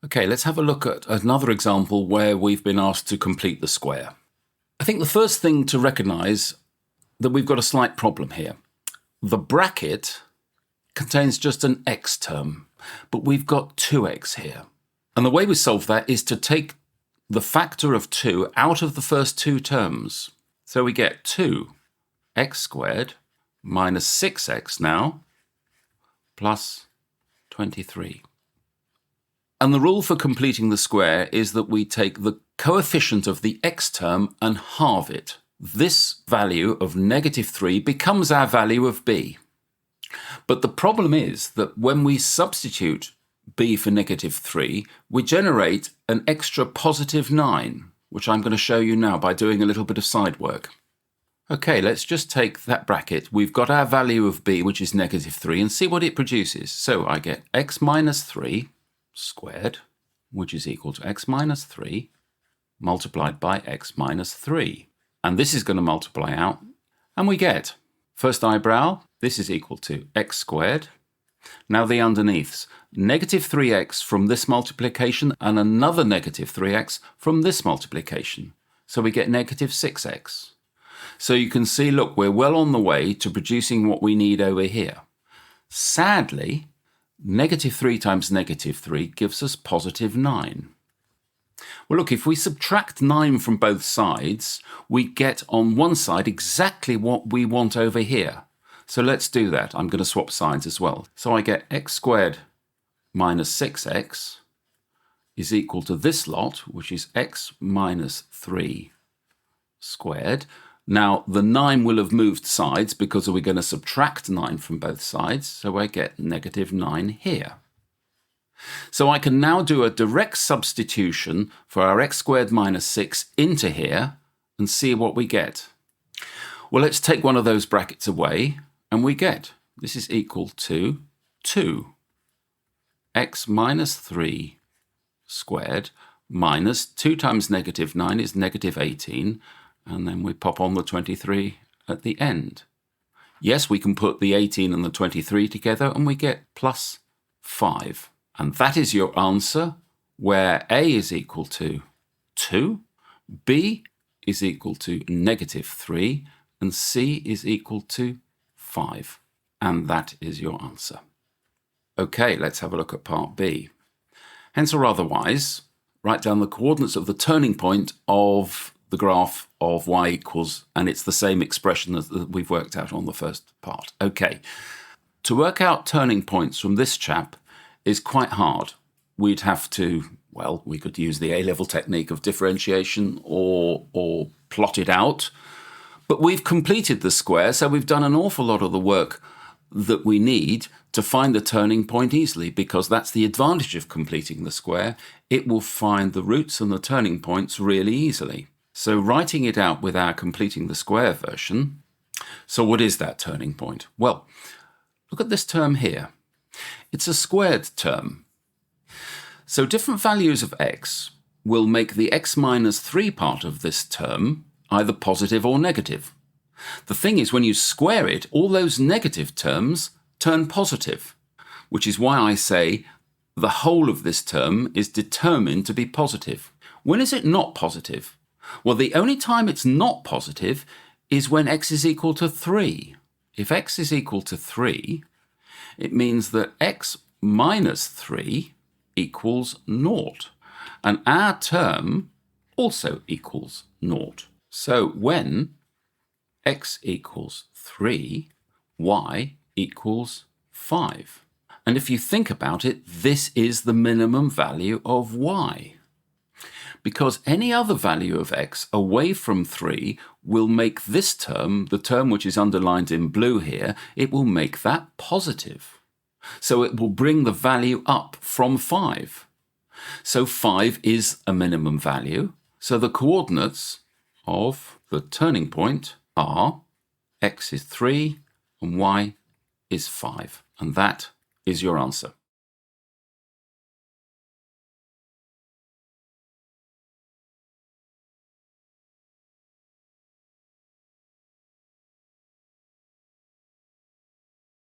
Okay, let's have a look at another example where we've been asked to complete the square. I think the first thing to recognise that we've got a slight problem here. The bracket contains just an x term, but we've got 2x here. And the way we solve that is to take the factor of 2 out of the first two terms. So we get 2x squared minus 6x now plus 23. And the rule for completing the square is that we take the coefficient of the x term and halve it. This value of -3 becomes our value of b. But the problem is that when we substitute b for -3, we generate an extra +9, which I'm going to show you now by doing a little bit of side work. Okay, let's just take that bracket. We've got our value of b, which is -3, and see what it produces. So I get x minus 3 squared, which is equal to x minus 3 multiplied by x minus 3. And this is going to multiply out, and we get, first eyebrow, this is equal to x squared. Now the underneaths, -3x from this multiplication and another -3x from this multiplication. So we get -6x. So you can see, look, we're well on the way to producing what we need over here. Sadly, -3 times -3 gives us +9. Well, look, if we subtract 9 from both sides, we get on one side exactly what we want over here. So let's do that. I'm going to swap sides as well. So I get x squared minus 6x is equal to this lot, which is x minus 3 squared. Now, the 9 will have moved sides because we're going to subtract 9 from both sides, so I get -9 here. So I can now do a direct substitution for our x squared minus 6 into here and see what we get. Well, let's take one of those brackets away, and we get, this is equal to 2x minus 3 squared minus 2 times -9 is -18, and then we pop on the 23 at the end. Yes, we can put the 18 and the 23 together and we get +5. And that is your answer, where A is equal to 2, B is equal to -3, and C is equal to 5. And that is your answer. Okay, let's have a look at part B. Hence or otherwise, write down the coordinates of the turning point of the graph of y equals, and it's the same expression as we've worked out on the first part. Okay, to work out turning points from this chap is quite hard. We'd have to, well, we could use the A-level technique of differentiation or plot it out, but we've completed the square, so we've done an awful lot of the work that we need to find the turning point easily, because that's the advantage of completing the square. It will find the roots and the turning points really easily. So writing it out with our completing the square version, so what is that turning point? Well, look at this term here. It's a squared term. So different values of x will make the x minus 3 part of this term either positive or negative. The thing is, when you square it, all those negative terms turn positive, which is why I say the whole of this term is determined to be positive. When is it not positive? Well, the only time it's not positive is when x is equal to 3. If x is equal to 3, it means that x minus 3 equals 0. And our term also equals 0. So when x equals 3, y equals 5. And if you think about it, this is the minimum value of y. Because any other value of x away from 3 will make this term, the term which is underlined in blue here, it will make that positive. So it will bring the value up from 5. So 5 is a minimum value. So the coordinates of the turning point are x is 3 and y is 5. And that is your answer.